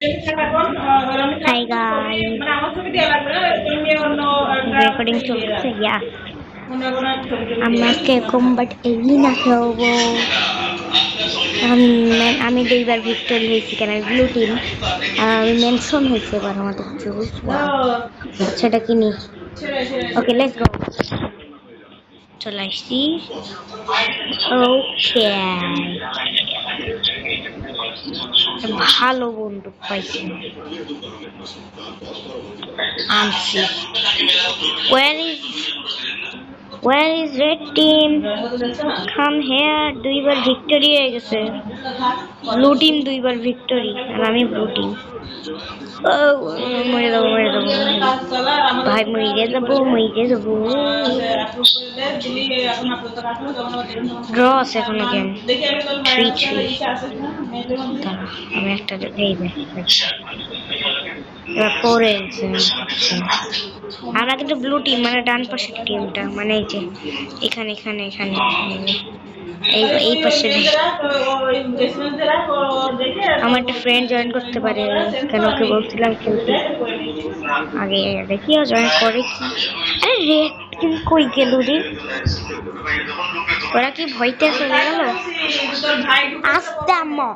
Hi guys, recording চলছে ইয়া আমরা আজকে কম্বাট এরিনা খেলবো। আমি দুইবার ভিক্টোরি হয়েছি কেন আমি ব্লু টিম আমি মেনশন হয়েছে এবার আমাদের জুস সেটা কিনি। ওকে লেটস গো, চলে আসছি। ওকে ভালো বন্দুক পাইছি আনছি। Where is red team? Come here. দুইবার ভিক্টরি হয়ে গেছে। ব্লু টিম দুইবার ভিক্টরি আর আমি ব্লু টিম। মরে যাবো ভাই, মরে যাবো। ড্র আছে এখন গেম 3-3। আমি একটা এবার পরে আমরা কিন্তু ব্লু টিম মানে ডান পাশের টিমটা মানে এই যে এখানে এখানে এখানে এই পাশে আমার একটা ফ্রেন্ড জয়েন করতে পারে কেন ওকে বলছিলাম খেলতে আগে দেখিও জয়েন করে কি। আরে রেড টিম কই গেল রে, ওরা কি ভয়তে চলে গেল? আস্তে আম্মা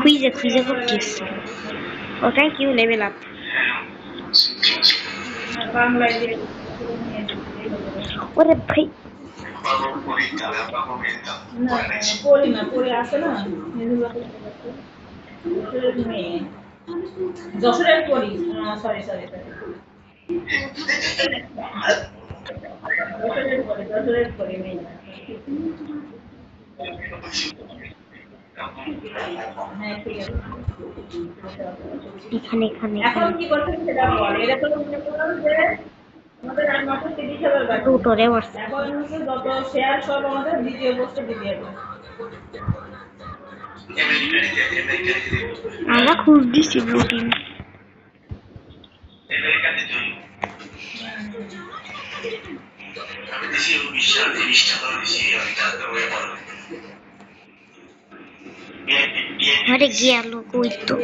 খুঁজে খুঁজে করতেছি। ও থ্যাংক ইউ, লেভেল আপ। ওরে ভাই যশোরের পরি, সরি সরি সরি, যশোরের পরি মেয়ে। এখানে এখানে এখন কি করছেন সেটা বল। এটা তো মনে করলাম যে আমাদের আর মাত্র 30,000 বাকি। টোটরে বসছে এখন হচ্ছে যত শেয়ার সব আমাদের দ্বিতীয় পোস্টে দিয়ে দেবে। আমরা খুব দিছি রুটিন। আরে গেল কই তো,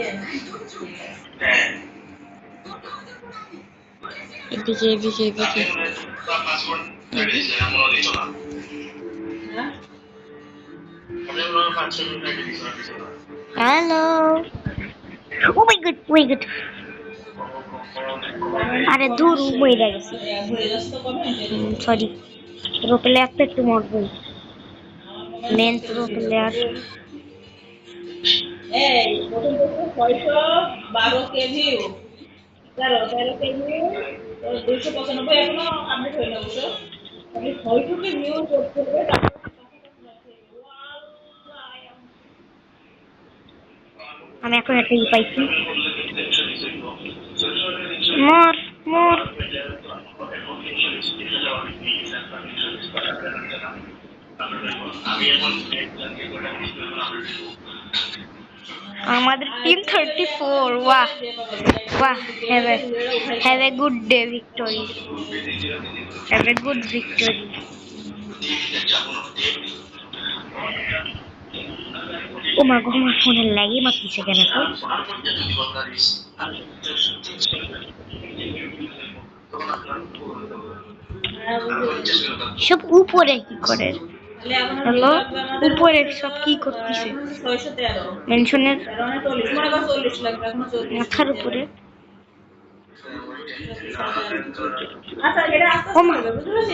এদিকে এদিকে এদিকে হ্যালো। ও মাই গড, ও মাই গড। আরে দূর মরে গেছি, সরি। প্রো প্লেয়ার তো একটু মরবই, মেন প্রো প্লেয়ার। এই প্রথম প্রথম 612 কেজি 13 কেজি 295 এখনো আপডেট হয়ে না বুঝছো। আমি 600 কে নিউ করতে হবে। আমি এখন একটা ই পাইছি, মর মর। আমাদের টিম 34। वाह वाह, have a good day victory, have a good victory। ও মা গো, আমার ফোনের ল্যাগই মারতেছে কেন তো? সব উপরে কি করে? হ্যালো, উপরে সব কি করতেছে? মেনশনের মাথার উপরে।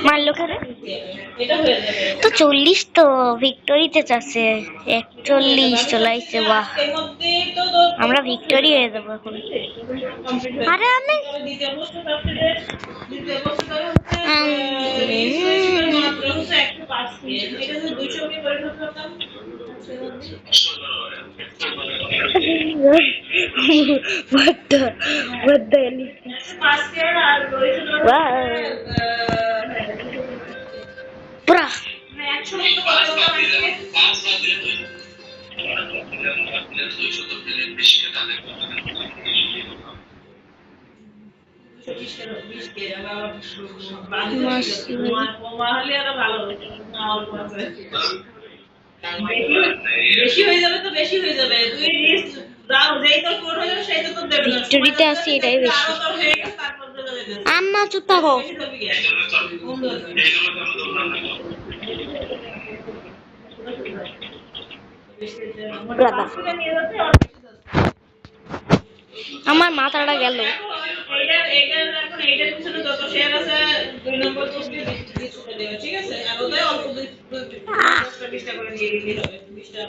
মারলো কেন তো? 40 তো ভিক্টোরিতে চাচ্ছে, 41 চলাইছে। বাহ, আমরা ভিক্টোরি হয়ে যাবো এখন। আরে আমি what the hell is this? Wow. Bruh. বেশি হয়ে যাবে তো বেশি হয়ে যাবে তুই রিস্ক দাও যেই তোর কোড হয়ে যাবে সেই তো তোর দেবে না ভিক্টোরিতে আছি এটাই বেশি। আরো তোর হয়ে গেছে তারপর দেবে না আম্মা চুপ থাকো। বেশি দেবে কি বন্ধু আছে মানে দাদা 5 টাকা নিয়ে যাচ্ছে আর বেশি যাচ্ছে আমার মাথাটা গেল। এইটার এখন এইটার পিছনে যত শেয়ার আছে 2 নম্বর পোস্টে 20 টাকা দেবে ঠিক আছে আর ওদের অল্প 20 টাকা করে দিয়ে দিতে হবে 20 টাকা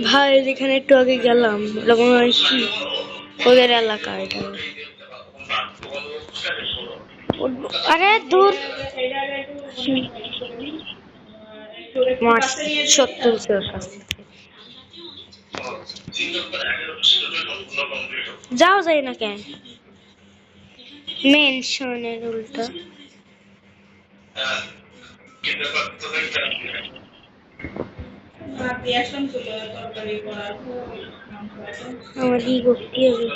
ভাই যেখানে একটু আগে গেলাম এরকম কি ওদের এলাকা এটা। আরে দূর মাস সত্তর কাছে যাও যাই না কেন মেনশনের উল্টা আমার কি করতে হবে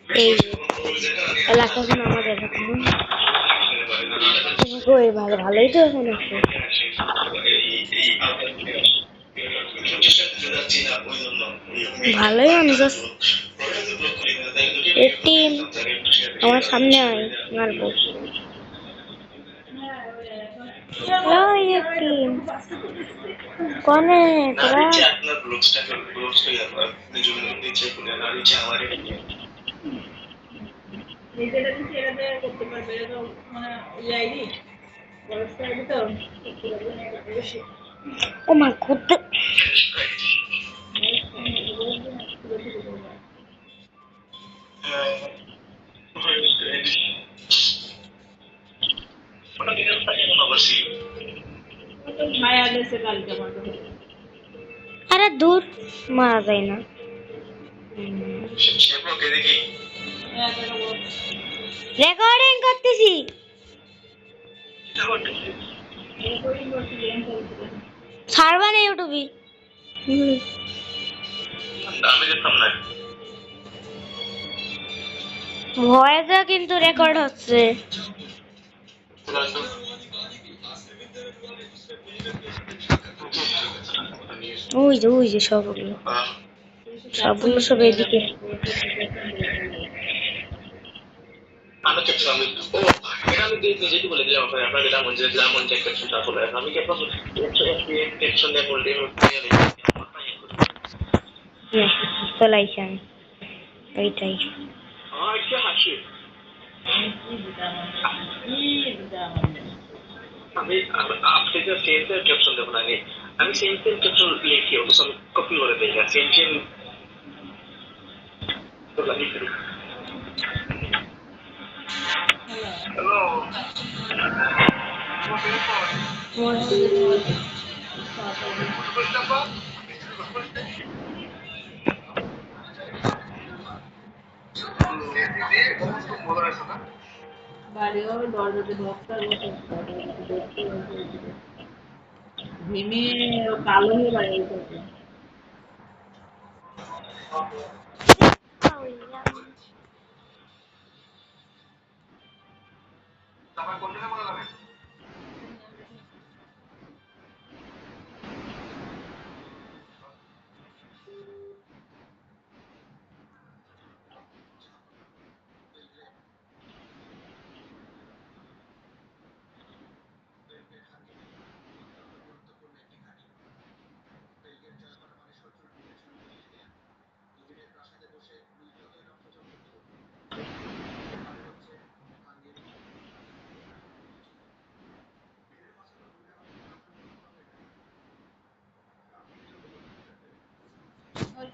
এই এলাকাগুলো আমাদের এরকম এবার ভালোই তো এখন আছে ভালোই আন্দাজ টিম আমার সামনে আয় মারবো ওই টিম কনে তোরা নিজেরা কিন্তু এটাতে করতে পারবে এটা তো মানে আইডি ফরেস্ট আইডি তো করতে পারবে না এটা বেশি ও মা গড মায়া দেশে কালকে আমার আরে দূর মারা যায় না রেকর্ডিং করতেছি ছাড়বা না ইউটিউবে ভয়েসে কিন্তু রেকর্ড হচ্ছে ওই যে সবগুলো সব এদিকে আমি নিজেই বলে দিলাম আপনার গ্রাম পঞ্চায়েত সেকশনটা চলে আসে আমি কি আপনার সেকশন দিয়ে বলতে চলাইছেন ওইটাই হাসি আমি আপনি যে সেন্সের ক্যাপশন দেবো না আমি সেন্সের ক্যাপশন লিখি আমি কপি করে দিই না সেন্সের তো লিখে দিই বাড়িও দরজাতে ভেঙে কালো হয়ে বাড়ি গেছে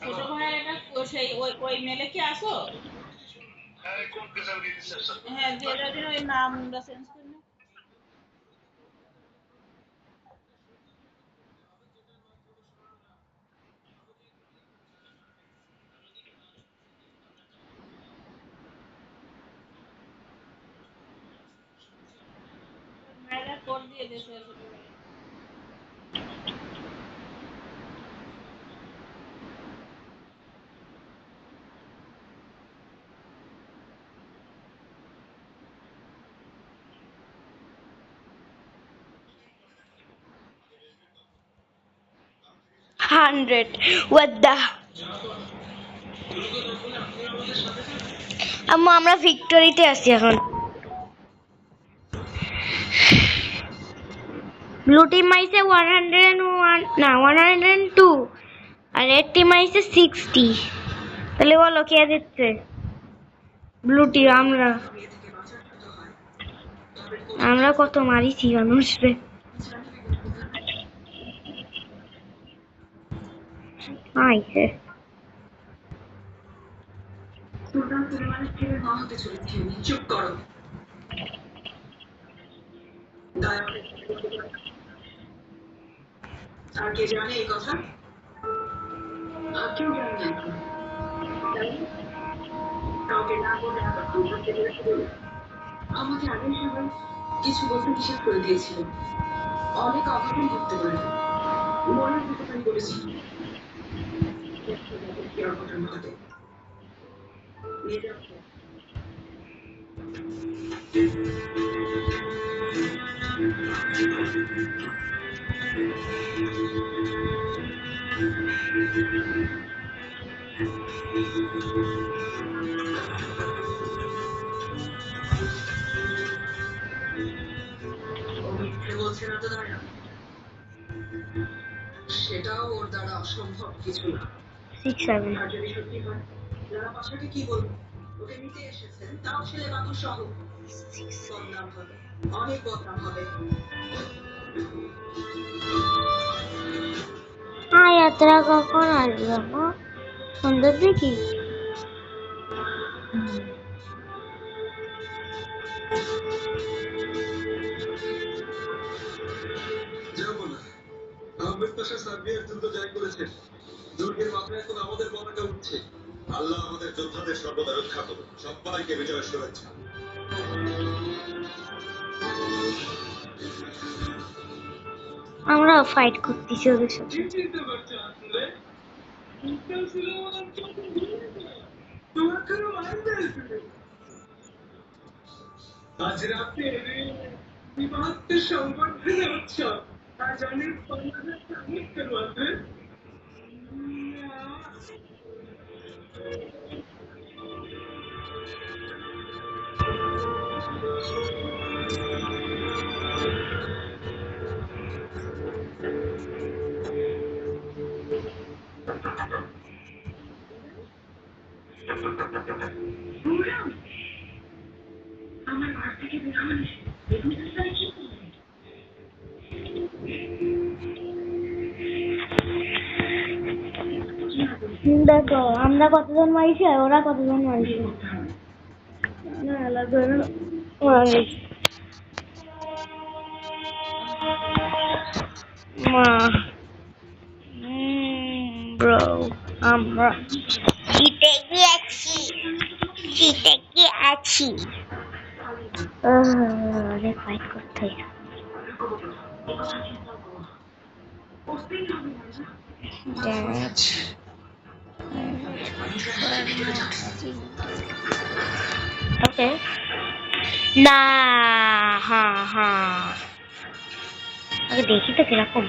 ছোট ভাই এটা সেই ওই মেলে কি আসো হ্যাঁ যেটা দিন ওই নামটা চেঞ্জ করে না মায়েরা কোড দিয়ে দিয়েছে আসলে। 100 what the আম্মু আমরা ভিক্টোরিতে আছি এখন ব্লু টিম আইছে 101 না 102 আর রেড টিম আইছে 60 তাহলে বলো কে দিচ্ছে ব্লু টিম আমরা কত মারিছি মানুষরে আইছে সুলতান সুলেমানের ছেলে মা হতে চলেছি আমি। চুপ করো। দয়া করে আর কে জানে এই কথা? আর কেউ জানে না এখন। তাই কাউকে না বলে আবার সুলতানকে বলেছিল আমাকে আগেই সবাই কিছু বলতে নিষেধ করে দিয়েছিল। অনেক অঘটন ঘটতে পারে মনের ভিতরে আমি বলেছি কি অঘটন ঘটে নিয়ে যাচ্ছে ও মিথ্যে বলছে না তো দয়া সেটাও ওর দ্বারা অসম্ভব কিছু না 67 আর যদি সত্যি হয় যারা পাশাকে কি বলবো ওকে নিতে এসেছেন তাও ছেলে বাবু সহ বদনাম হবে অনেক বদনাম হবে যাত্রা কখন আসবে আম্মু সুন্দর দেখি যাবো না আহমেদ পাশা সার্বিয়ার যুদ্ধ জয় করেছেন দুর্গের মাথায় এখন আমাদের পতাকা উঠছে আল্লাহ আমাদের যোদ্ধাদের সর্বদা রক্ষা করুন সবাইকে বিজয়ের শুভেচ্ছা আমরা ফাইট করতেছি ওদের সাথে আজ রাতে বিবাহের সংবর্ধনা উৎসব আজ অনেক সামর্থ্যের মধ্যে আমার ঘর থেকে বের হওয়া দেখো আমরা কতজন মারিছি আর ওরা কতজন মারিছে না আলাদা মা ব্রো আমরা জিতে গিয়েছি অনেক ফাইট করতে হয় ওকে না হ্যাঁ হ্যাঁ আগে দেখি তো কিরকম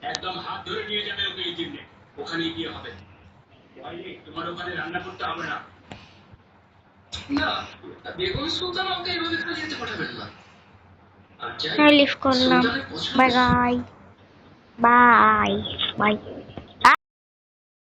একদম হাত ধরে নিয়ে যাবে ওকে এই জিমে ওখানে গিয়ে হবে তোমার ওখানে রান্না করতে হবে না না বেগম সুলতান ওকে এইভাবে খালি যেতে পাঠাবেন না লিভ করলাম বাই বাই বাই বাই